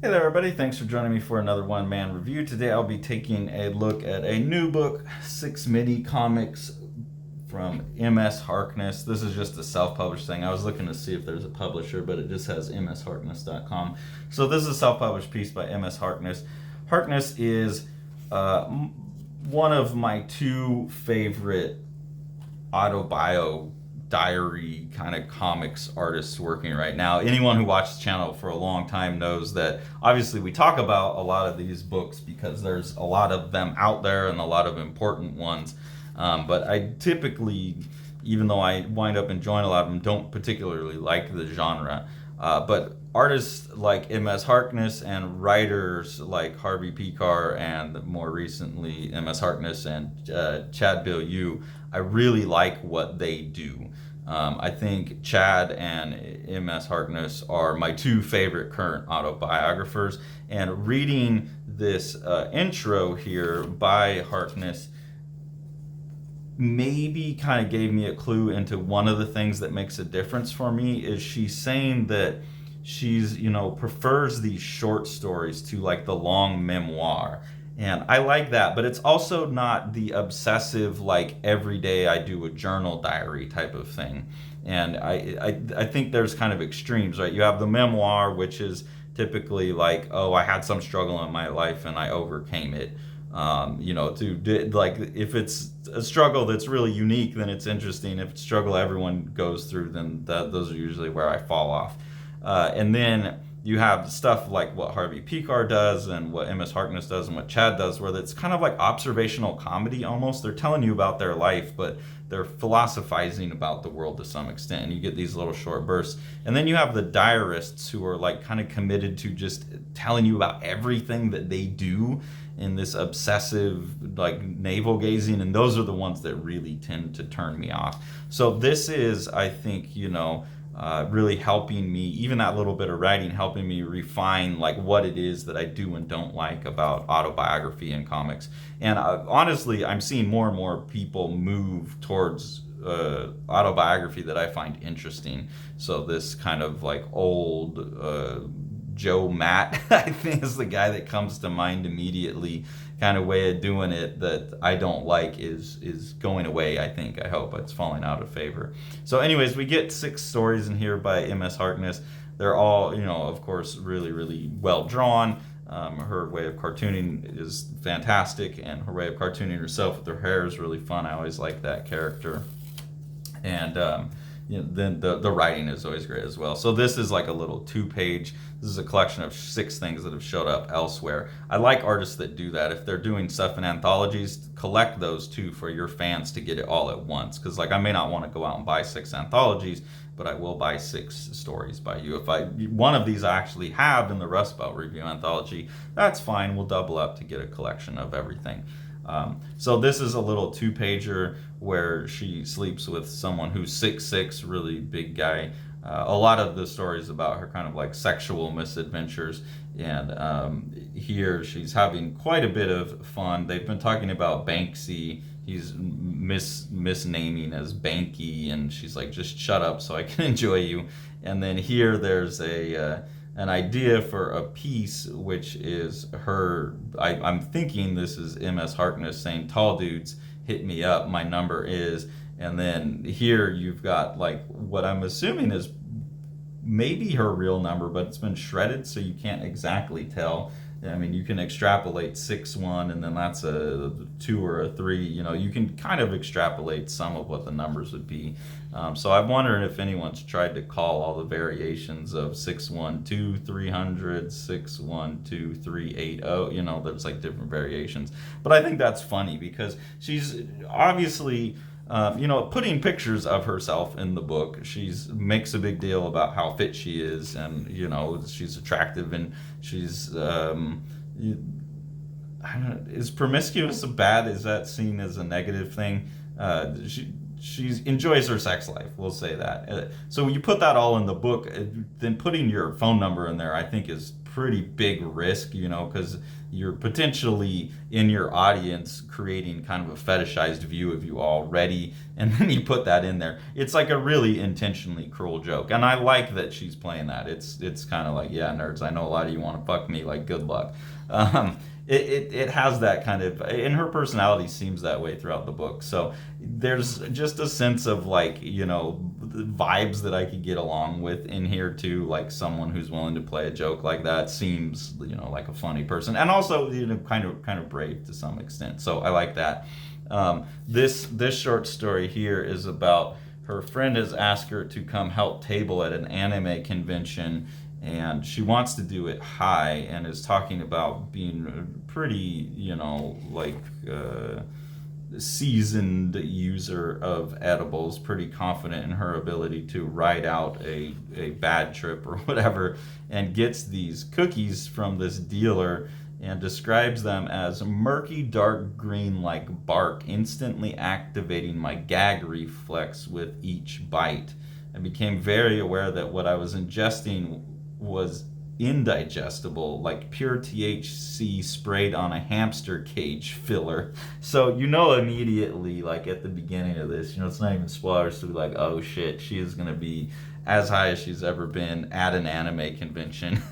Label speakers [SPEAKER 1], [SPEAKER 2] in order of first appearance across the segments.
[SPEAKER 1] Hey there, everybody. Thanks for joining me for another one-man review. Today I'll be taking a look at a new book, 6 mini comics from MS Harkness. This is just a self-published thing. I was looking to see if there's a publisher, but it just has msharkness.com. So this is a self-published piece by MS Harkness. Harkness is one of my two favorite autobio diary kind of comics artists working right now. Anyone who watched the channel for a long time knows that obviously we talk about a lot of these books because there's a lot of them out there and a lot of important ones. But I typically, even though I wind up enjoying a lot of them, don't particularly like the genre. But artists like MS Harkness and writers like Harvey Pekar and more recently MS Harkness and Chad Bilyeu, I really like what they do. I think Chad and MS Harkness are my two favorite current autobiographers, and reading this intro here by Harkness maybe kind of gave me a clue into one of the things that makes a difference for me. Is she's saying that she's, prefers these short stories to like the long memoir. And I like that, but it's also not the obsessive, like every day I do a journal diary type of thing. And I think there's kind of extremes, right? You have the memoir, which is typically like, oh, I had some struggle in my life and I overcame it. Like if it's a struggle that's really unique, then it's interesting. If it's a struggle everyone goes through, then those are usually where I fall off. And then you have stuff like what Harvey Pekar does and what MS Harkness does and what Chad does, where it's kind of like observational comedy almost. They're telling you about their life, but they're philosophizing about the world to some extent, and you get these little short bursts. And then you have the diarists who are like kind of committed to just telling you about everything that they do in this obsessive like navel gazing, and those are the ones that really tend to turn me off. So this is, I think, really helping me, even that little bit of writing, helping me refine like what it is that I do and don't like about autobiography and comics. And honestly, I'm seeing more and more people move towards autobiography that I find interesting. So this kind of like old Joe Matt, I think, is the guy that comes to mind immediately. Kind of way of doing it that I don't like is going away. I think, I hope it's falling out of favor. So anyways, we get 6 stories in here by MS Harkness. They're all, of course, really, really well drawn. Her way of cartooning is fantastic, and her way of cartooning herself with her hair is really fun. I always like that character. And then the writing is always great as well. So this is like a little 2-page. This is a collection of 6 things that have showed up elsewhere. I like artists that do that. If they're doing stuff in anthologies, collect those too for your fans to get it all at once. Because like I may not want to go out and buy 6 anthologies, but I will buy 6 stories by you. If one of these I actually have in the Rust Belt Review anthology, that's fine. We'll double up to get a collection of everything. So this is a little 2-pager where she sleeps with someone who's 6'6", really big guy. A lot of the stories about her kind of like sexual misadventures, and here she's having quite a bit of fun. They've been talking about Banksy. He's misnaming as Banky, and she's like, just shut up so I can enjoy you. And then here there's an idea for a piece, which is her, I'm thinking this is MS Harkness saying, tall dudes, hit me up, my number is, and then here you've got like what I'm assuming is maybe her real number, but it's been shredded so you can't exactly tell. I mean, you can extrapolate 6'1", and then that's a 2 or a 3. You can kind of extrapolate some of what the numbers would be. So I'm wondering if anyone's tried to call all the variations of 6'1", 300, 6'1", 380. There's like different variations. But I think that's funny because she's obviously putting pictures of herself in the book. She's makes a big deal about how fit she is, and she's attractive, and she's I don't know, is promiscuous bad? Is that seen as a negative thing? She enjoys her sex life, we'll say that. So when you put that all in the book, then putting your phone number in there, I think, is pretty big risk, because you're potentially in your audience creating kind of a fetishized view of you already, and then you put that in there. It's like a really intentionally cruel joke, and I like that she's playing that. It's kind of like, yeah, nerds, I know a lot of you want to fuck me, like, good luck. It has that kind of, and her personality seems that way throughout the book. So there's just a sense of, like, vibes that I could get along with in here too. Like, someone who's willing to play a joke like that seems, like a funny person, and also, kind of brave to some extent. So I like that. This short story here is about her friend has asked her to come help table at an anime convention, and she wants to do it high, and is talking about being pretty, like, seasoned user of edibles, pretty confident in her ability to ride out a bad trip or whatever, and gets these cookies from this dealer and describes them as murky dark green like bark, instantly activating my gag reflex with each bite. I became very aware that what I was ingesting was indigestible, like pure THC sprayed on a hamster cage filler. So immediately, like at the beginning of this, it's not even spoilers to be like, oh shit, she is gonna be as high as she's ever been at an anime convention.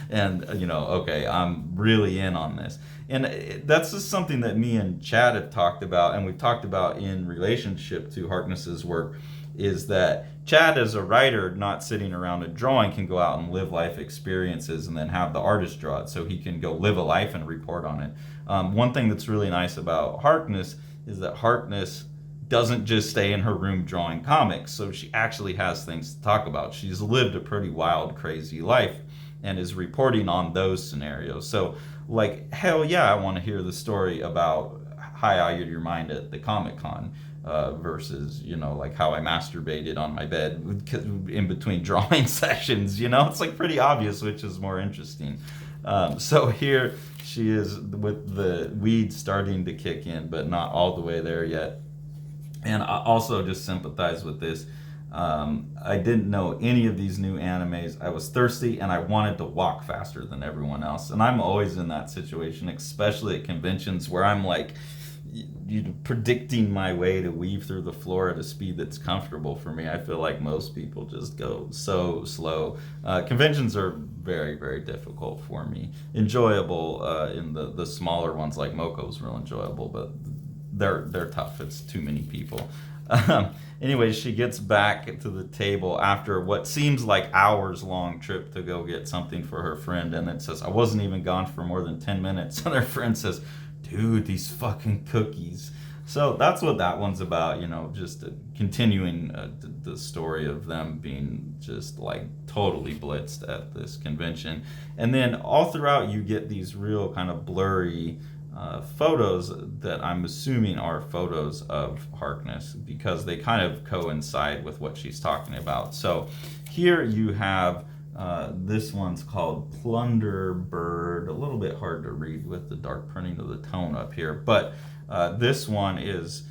[SPEAKER 1] And okay, I'm really in on this. And that's just something that me and Chad have talked about, and we've talked about in relationship to Harkness's work, is that Chad, as a writer, not sitting around a drawing, can go out and live life experiences and then have the artist draw it, so he can go live a life and report on it. One thing that's really nice about Harkness is that Harkness doesn't just stay in her room drawing comics, so she actually has things to talk about. She's lived a pretty wild, crazy life and is reporting on those scenarios. So, like, hell yeah, I want to hear the story about how I Eyed Your Mind at the Comic-Con. Versus, like how I masturbated on my bed in between drawing sessions. It's like pretty obvious which is more interesting. So here she is with the weed starting to kick in, but not all the way there yet. And I also just sympathize with this. I didn't know any of these new animes. I was thirsty and I wanted to walk faster than everyone else. And I'm always in that situation, especially at conventions where I'm like, predicting my way to weave through the floor at a speed that's comfortable for me. I feel like most people just go so slow. Conventions are very, very difficult for me. Enjoyable in the smaller ones, like Moko's real enjoyable, but they're tough. It's too many people. Anyway, she gets back to the table after what seems like hours long trip to go get something for her friend, and it says, I wasn't even gone for more than 10 minutes. And her friend says, dude, these fucking cookies. So that's what that one's about, just continuing the story of them being just like totally blitzed at this convention. And then all throughout you get these real kind of blurry photos that I'm assuming are photos of Harkness, because they kind of coincide with what she's talking about. So here you have this one's called Plunder Bird. A little bit hard to read with the dark printing of the tone up here, but this one is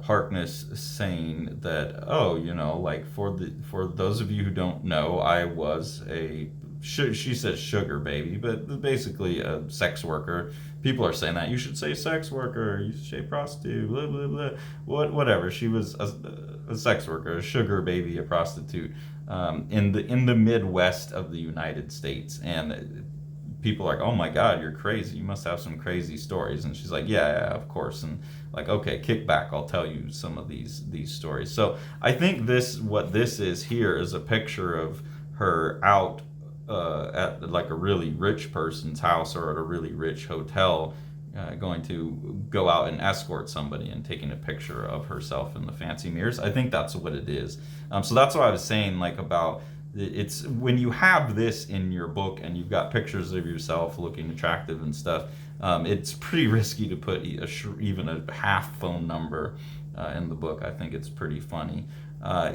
[SPEAKER 1] Harkness saying that, like for those of you who don't know, I was she says sugar baby, but basically a sex worker. People are saying that you should say sex worker, you should say prostitute, blah blah blah, whatever. She was a sex worker, a sugar baby, a prostitute. In the Midwest of the United States, and people are like, oh my god, you're crazy, you must have some crazy stories. And she's like, yeah, of course. And like, okay, kick back, I'll tell you some of these stories. So I think what this is here is a picture of her out at like a really rich person's house or at a really rich hotel, going to go out and escort somebody and taking a picture of herself in the fancy mirrors. I think that's what it is. So that's what I was saying, like, about it's when you have this in your book and you've got pictures of yourself looking attractive and stuff, it's pretty risky to put even a half phone number in the book. I think it's pretty funny.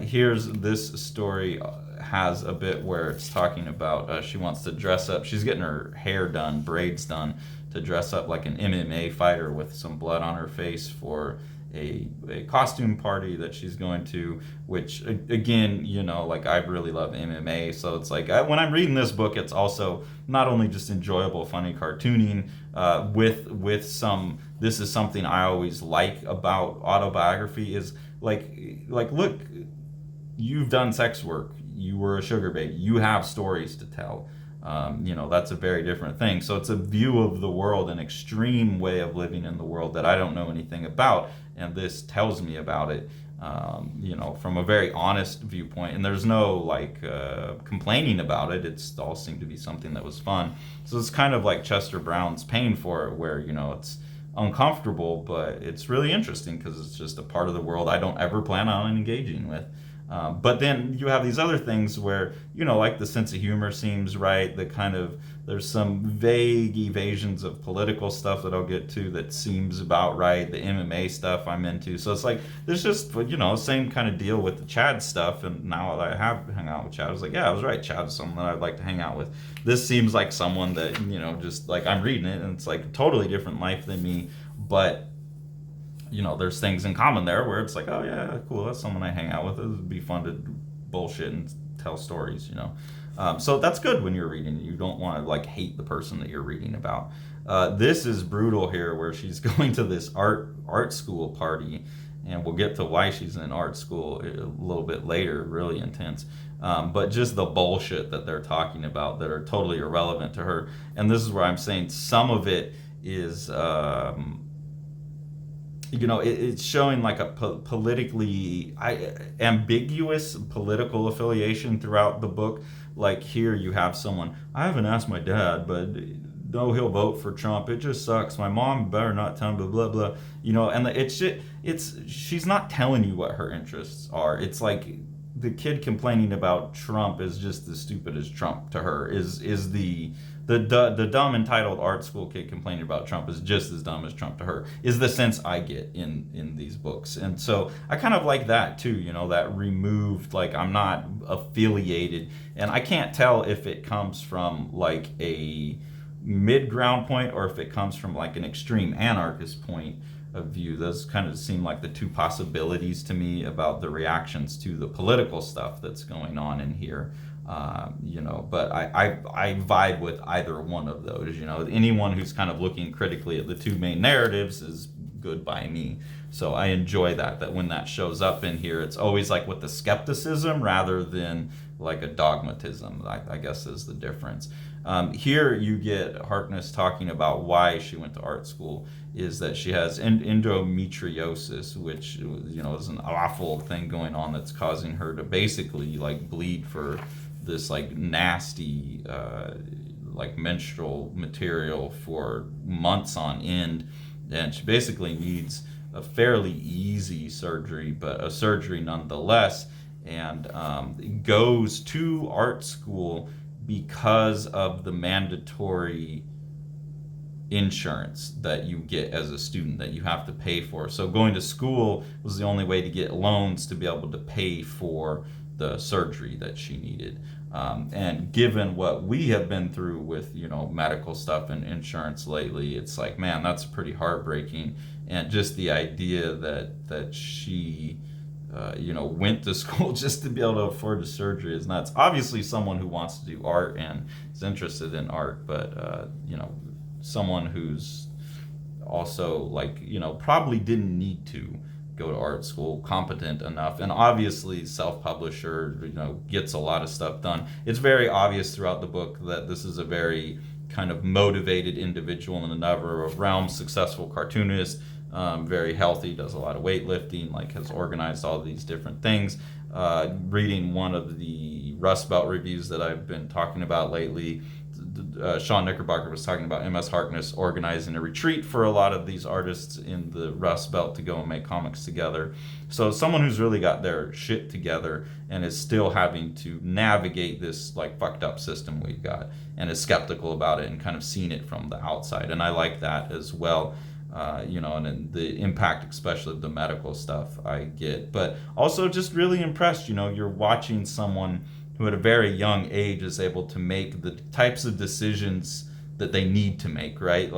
[SPEAKER 1] Here's this story has a bit where it's talking about she wants to dress up. She's getting her hair done, braids done, to dress up like an MMA fighter with some blood on her face for a costume party that she's going to, which again, like I really love MMA, so it's like when I'm reading this book, it's also not only just enjoyable, funny cartooning with some. This is something I always like about autobiography is like look, you've done sex work, you were a sugar baby, you have stories to tell. That's a very different thing. So it's a view of the world, an extreme way of living in the world that I don't know anything about, and this tells me about it, from a very honest viewpoint. And there's no complaining about it. It's all seemed to be something that was fun. So it's kind of like Chester Brown's Paying for It, where it's uncomfortable, but it's really interesting because it's just a part of the world I don't ever plan on engaging with. But then you have these other things where, like the sense of humor seems right. The kind of, there's some vague evasions of political stuff that I'll get to that seems about right. The MMA stuff I'm into. So it's like, there's just, same kind of deal with the Chad stuff. And now that I have hung out with Chad, I was like, yeah, I was right. Chad is someone that I'd like to hang out with. This seems like someone that, just like I'm reading it and it's like a totally different life than me. But there's things in common there where it's like, oh yeah, cool, that's someone I hang out with. It would be fun to bullshit and tell stories. So that's good when you're reading. You don't want to hate the person that you're reading about. This is brutal here, where she's going to this art school party, and we'll get to why she's in art school a little bit later. Really intense. But just the bullshit that they're talking about that are totally irrelevant to her. And this is where I'm saying some of it is it's showing like a politically ambiguous political affiliation throughout the book. Like here you have someone, I haven't asked my dad, but no, he'll vote for Trump. It just sucks. My mom better not tell him, blah, blah, blah. And she's not telling you what her interests are. It's like the kid complaining about Trump is just as stupid as Trump to her. Is the dumb entitled art school kid complaining about Trump is just as dumb as Trump to her, is the sense I get in these books. And so I kind of like that too, that removed, like I'm not affiliated, and I can't tell if it comes from like a mid-ground point or if it comes from like an extreme anarchist point of view. Those kind of seem like the two possibilities to me about the reactions to the political stuff that's going on in here. But I vibe with either one of those. Anyone who's kind of looking critically at the two main narratives is good by me. So I enjoy that when that shows up in here, it's always like with the skepticism rather than like a dogmatism, I guess is the difference. Here you get Harkness talking about why she went to art school, is that she has endometriosis, which is an awful thing going on that's causing her to basically like bleed for this like nasty like menstrual material for months on end, and she basically needs a fairly easy surgery, but a surgery nonetheless, and goes to art school because of the mandatory insurance that you get as a student that you have to pay for. So going to school was the only way to get loans to be able to pay for the surgery that she needed. And given what we have been through with medical stuff and insurance lately, it's like, man, that's pretty heartbreaking. And just the idea that she went to school just to be able to afford the surgery is nuts. Obviously someone who wants to do art and is interested in art, but someone who's also probably didn't need to go to art school, competent enough, and obviously self-publisher, gets a lot of stuff done. It's very obvious throughout the book that this is a very kind of motivated individual in a number of realms, successful cartoonist, very healthy, does a lot of weightlifting, has organized all these different things. Reading one of the Rust Belt reviews that I've been talking about lately, Sean Knickerbocker was talking about MS Harkness organizing a retreat for a lot of these artists in the Rust Belt to go and make comics together. So someone who's really got their shit together and is still having to navigate this fucked up system we've got, and is skeptical about it and kind of seen it from the outside. And I like that as well. And the impact, especially of the medical stuff, I get. But also just really impressed, you're watching someone who at a very young age is able to make the types of decisions that they need to make, right?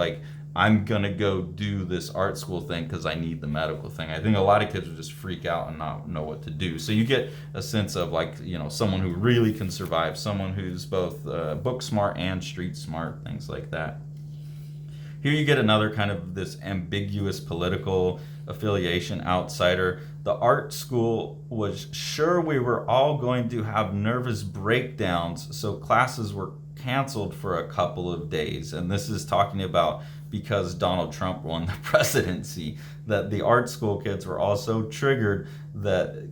[SPEAKER 1] I'm gonna go do this art school thing because I need the medical thing. I think a lot of kids would just freak out and not know what to do. So you get a sense of like, someone who really can survive, someone who's both book smart and street smart, things like that. Here you get another kind of this ambiguous political affiliation outsider. The art school was sure we were all going to have nervous breakdowns, so classes were canceled for a couple of days. And this is talking about because Donald Trump won the presidency, that the art school kids were also triggered that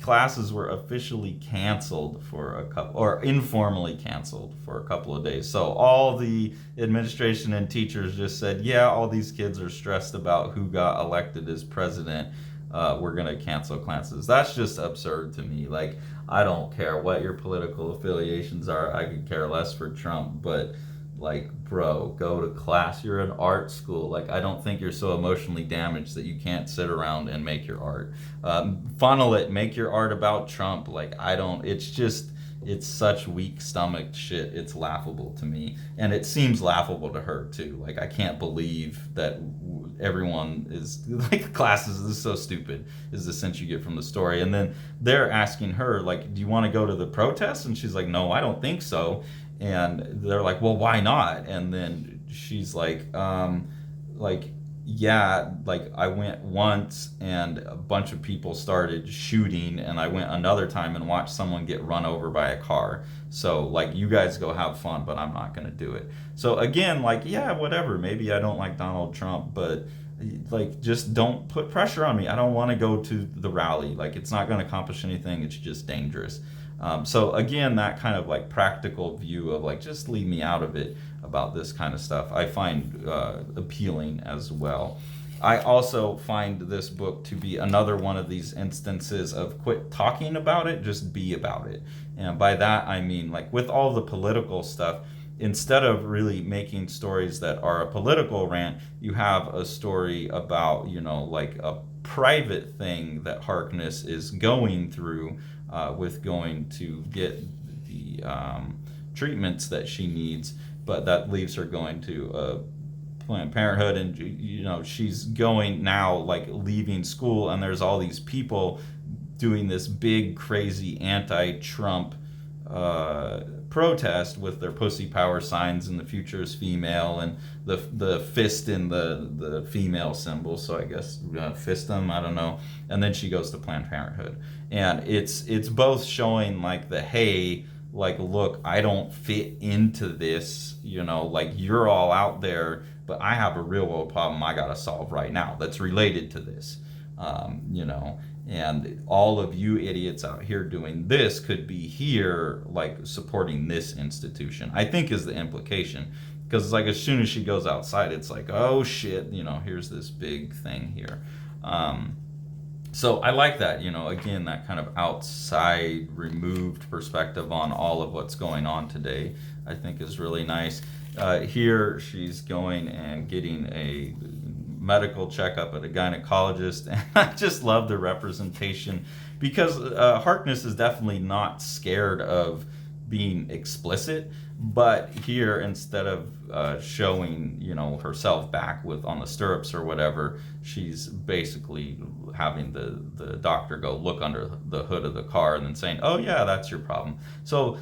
[SPEAKER 1] classes were officially canceled for a couple, or informally canceled for a couple of days. So all the administration and teachers just said, yeah, all these kids are stressed about who got elected as president. We're going to cancel classes. That's just absurd to me. Like, I don't care what your political affiliations are. I could care less for Trump, but like, bro, go to class. You're an art school. Like, I don't think you're so emotionally damaged that you can't sit around and make your art. Funnel it, make your art about Trump. Like, it's such weak stomached shit. It's laughable to me. And it seems laughable to her too. Like, I can't believe that everyone is like, classes, this is so stupid, is the sense you get from the story. And then they're asking her, like, do you want to go to the protest? And she's like, no, I don't think so. And they're like, well, why not? And then she's like, yeah, like, I went once and a bunch of people started shooting, and I went another time and watched someone get run over by a car. So, like, you guys go have fun, but I'm not going to do it. So again, like, yeah, whatever. Maybe I don't like Donald Trump, but like, just don't put pressure on me. I don't want to go to the rally. Like, it's not going to accomplish anything. It's just dangerous. So again, that kind of like practical view of like, just leave me out of it about this kind of stuff, I find appealing as well. I also find this book to be another one of these instances of quit talking about it, just be about it. And by that, I mean, like, with all the political stuff, instead of really making stories that are a political rant, you have a story about, like a private thing that Harkness is going through with going to get the treatments that she needs, but that leaves her going to Planned Parenthood, and she's going now, like, leaving school, and there's all these people doing this big crazy anti-Trump protest with their pussy power signs, and the future is female, and the fist in the female symbol, so I guess fist them, I don't know. And then she goes to Planned Parenthood, and it's both showing like the, hey, like, look, I don't fit into this, like, you're all out there, but I have a real world problem I gotta solve right now that's related to this, and all of you idiots out here doing this could be here, like, supporting this institution, I think, is the implication. Because it's like, as soon as she goes outside, it's like, oh shit, here's this big thing here. So I like that, again, that kind of outside, removed perspective on all of what's going on today, I think is really nice. Here she's going and getting a medical checkup at a gynecologist, and I just love the representation, because Harkness is definitely not scared of being explicit, but here, instead of showing herself back with on the stirrups or whatever, she's basically having the doctor go look under the hood of the car and then saying, oh yeah, that's your problem. So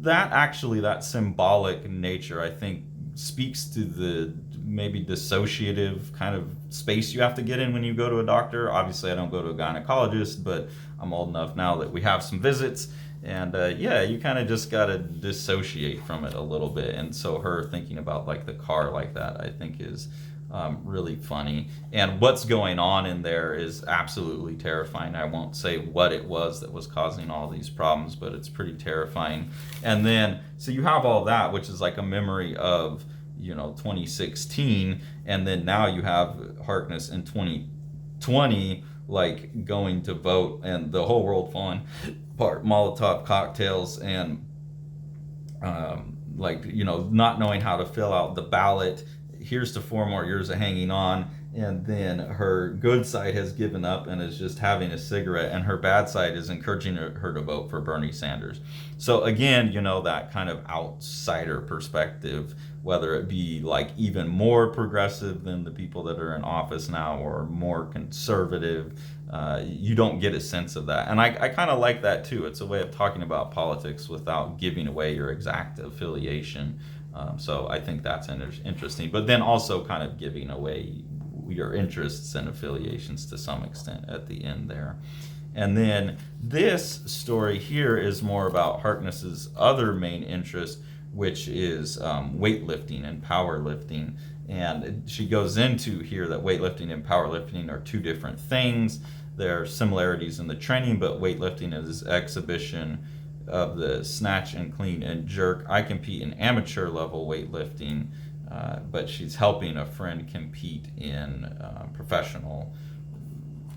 [SPEAKER 1] that symbolic nature, I think, speaks to the maybe dissociative kind of space you have to get in when you go to a doctor. Obviously, I don't go to a gynecologist, but I'm old enough now that we have some visits, and you kind of just gotta dissociate from it a little bit. And so her thinking about like the car like that, I think, is really funny. And what's going on in there is absolutely terrifying. I won't say what it was that was causing all these problems, but it's pretty terrifying. And then, so you have all that, which is like a memory of 2016, and then now you have Harkness in 2020, like, going to vote, and the whole world falling apart, Molotov cocktails, and not knowing how to fill out the ballot. Here's to 4 more years of hanging on, and then her good side has given up and is just having a cigarette, and her bad side is encouraging her to vote for Bernie Sanders. So again, that kind of outsider perspective, whether it be like even more progressive than the people that are in office now or more conservative, you don't get a sense of that. And I kind of like that too. It's a way of talking about politics without giving away your exact affiliation. So I think that's interesting, but then also kind of giving away your interests and affiliations to some extent at the end there. And then this story here is more about Harkness's other main interest, which is weightlifting and powerlifting. And she goes into here that weightlifting and powerlifting are two different things. There are similarities in the training, but weightlifting is exhibition of the snatch and clean and jerk. I compete in amateur level weightlifting, but she's helping a friend compete in professional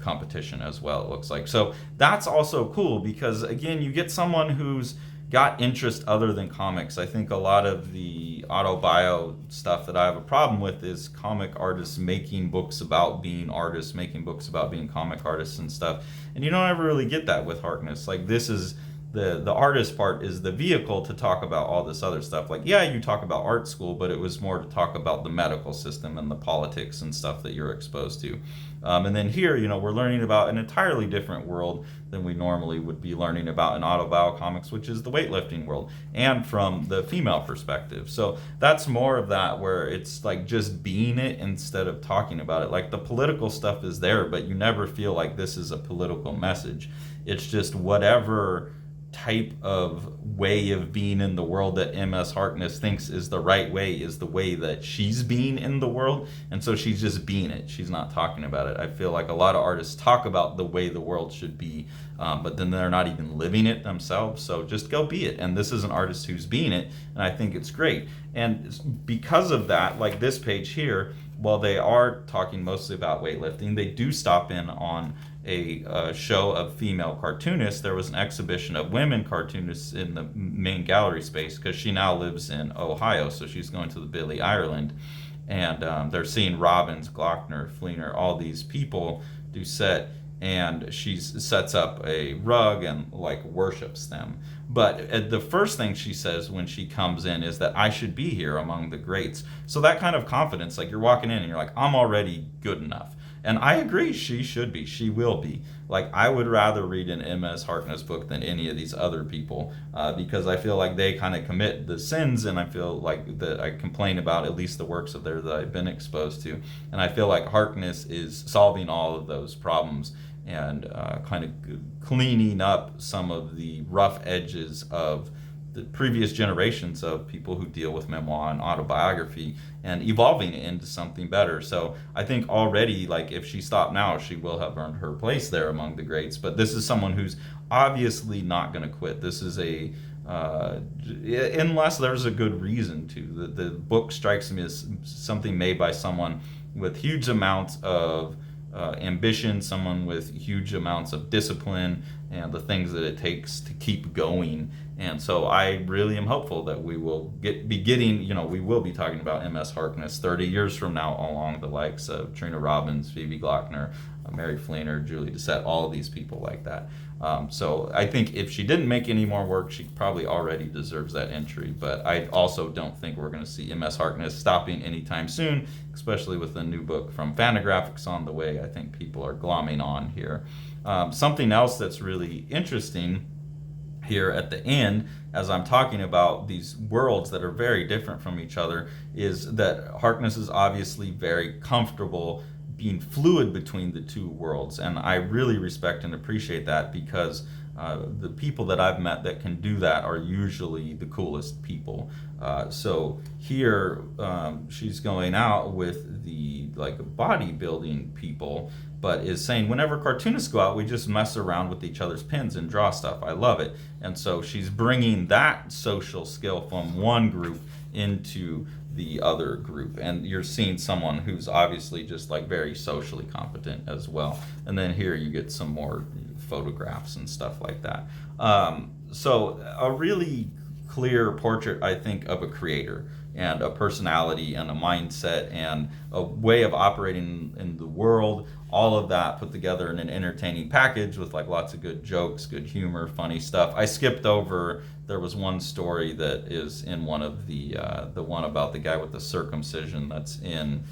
[SPEAKER 1] competition as well, it looks like. So that's also cool because, again, you get someone who's got interest other than comics. I think a lot of the autobio stuff that I have a problem with is comic artists making books about being artists, making books about being comic artists and stuff. And you don't ever really get that with Harkness. Like, this is the artist part is the vehicle to talk about all this other stuff. Like, yeah, you talk about art school, but it was more to talk about the medical system and the politics and stuff that you're exposed to. And then here, we're learning about an entirely different world than we normally would be learning about in autobio comics, which is the weightlifting world, and from the female perspective. So that's more of that, where it's like just being it instead of talking about it. Like, the political stuff is there, but you never feel like this is a political message. It's just whatever type of way of being in the world that MS Harkness thinks is the right way is the way that she's being in the world, and so she's just being it. She's not talking about it. I feel like a lot of artists talk about the way the world should be, but then they're not even living it themselves. So just go be it, and this is an artist who's being it, and I think it's great. And because of that, like this page here, while they are talking mostly about weightlifting, they do stop in on a show of female cartoonists. There was an exhibition of women cartoonists in the main gallery space, because she now lives in Ohio, so she's going to the Billy Ireland, and they're seeing Robbins, Glockner, Fleener, all these people do set, and she sets up a rug and like worships them. But the first thing she says when she comes in is that I should be here among the greats. So that kind of confidence, like you're walking in and you're like, I'm already good enough. And I agree, she should be. She will be. Like, I would rather read an MS Harkness book than any of these other people, because I feel like they kind of commit the sins, and I feel like that I complain about at least the works of theirs that I've been exposed to. And I feel like Harkness is solving all of those problems and kind of cleaning up some of the rough edges of the previous generations of people who deal with memoir and autobiography, and evolving it into something better. So I think already, like, if she stopped now, she will have earned her place there among the greats. But this is someone who's obviously not going to quit. This is unless there's a good reason to. The book strikes me as something made by someone with huge amounts of ambition, someone with huge amounts of discipline, and the things that it takes to keep going. And so I really am hopeful that we will we will be talking about MS Harkness 30 years from now, along the likes of Trina Robbins, Phoebe Glockner, Mary Fleener, Julie Doucette, all of these people like that. So I think if she didn't make any more work, she probably already deserves that entry. But I also don't think we're going to see MS Harkness stopping anytime soon, especially with a new book from Fantagraphics on the way. I think people are glomming on here. Something else that's really interesting here at the end, as I'm talking about these worlds that are very different from each other, is that Harkness is obviously very comfortable being fluid between the two worlds, and I really respect and appreciate that, because the people that I've met that can do that are usually the coolest people. So here she's going out with the bodybuilding people, but is saying whenever cartoonists go out, we just mess around with each other's pens and draw stuff. I love it. And so she's bringing that social skill from one group into the other group, and you're seeing someone who's obviously just like very socially competent as well. And then here you get some more photographs and stuff like that. So a really clear portrait, I think, of a creator. and a personality and a mindset and a way of operating in the world. All of that put together in an entertaining package with like lots of good jokes, good humor, funny stuff. I skipped over, there was one story that is in one of the one about the guy with the circumcision that's in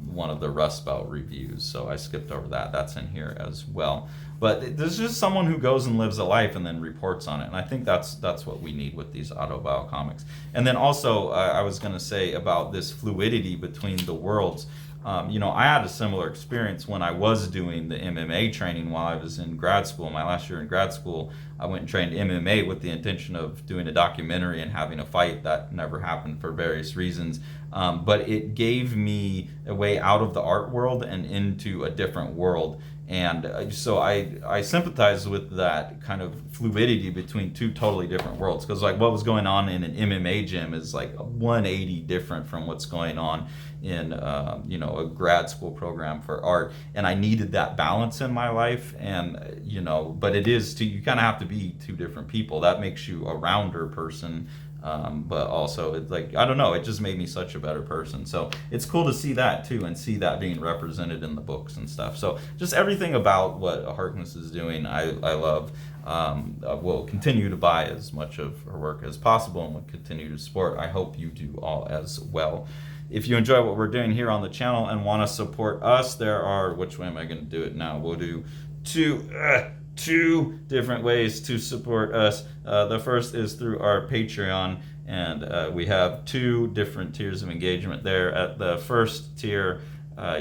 [SPEAKER 1] one of the Rust Belt reviews. So I skipped over that. That's in here as well. But there's just someone who goes and lives a life and then reports on it. And I think that's what we need with these autobio comics. And then also, I was going to say about this fluidity between the worlds. I had a similar experience when I was doing the MMA training while I was in grad school. My last year in grad school, I went and trained MMA with the intention of doing a documentary and having a fight. That never happened for various reasons. But it gave me a way out of the art world and into a different world. And so I sympathize with that kind of fluidity between two totally different worlds, because like what was going on in an MMA gym is like 180 different from what's going on in a grad school program for art. And I needed that balance in my life. And but you kind of have to be two different people. That makes you a rounder person. But also it's like, I don't know, it just made me such a better person. So it's cool to see that too, and see that being represented in the books and stuff. So just everything about what Harkness is doing, I love. Will continue to buy as much of her work as possible and will continue to support. I hope you do all as well. If you enjoy what we're doing here on the channel and want to support us, which way am I going to do it now? We'll do two different ways to support us. The first is through our Patreon, and we have two different tiers of engagement there. At the first tier,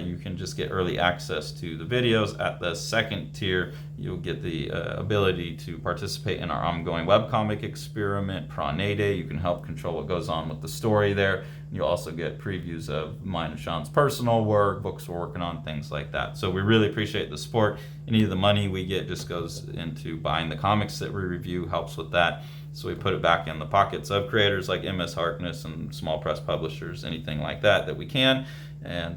[SPEAKER 1] you can just get early access to the videos. At the second tier, you'll get the ability to participate in our ongoing webcomic experiment, Pranede. You can help control what goes on with the story there. You'll also get previews of mine and Sean's personal work, books we're working on, things like that. So we really appreciate the support. Any of the money we get just goes into buying the comics that we review, helps with that. So we put it back in the pockets of creators like MS Harkness and small press publishers, anything like that we can, and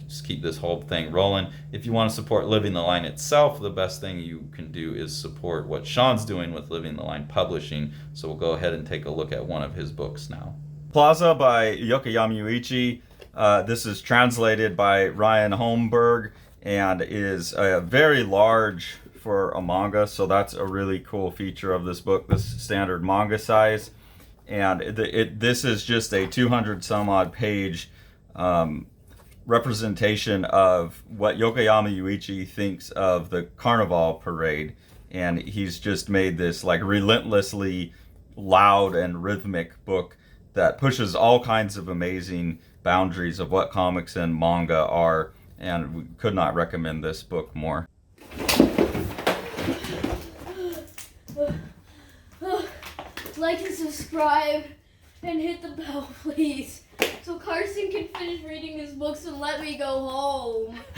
[SPEAKER 1] just keep this whole thing rolling. If you want to support Living the Line itself, the best thing you can do is support what Sean's doing with Living the Line Publishing. So we'll go ahead and take a look at one of his books now. Plaza by Yokoyama Yuichi. This is translated by Ryan Holmberg and is very large for a manga, so that's a really cool feature of this book, this standard manga size. And this is just a 200 some odd page representation of what Yokoyama Yuichi thinks of the Carnival Parade. And he's just made this like relentlessly loud and rhythmic book that pushes all kinds of amazing boundaries of what comics and manga are, and we could not recommend this book more.
[SPEAKER 2] Like and subscribe and hit the bell, please, so Carson can finish reading his books and let me go home.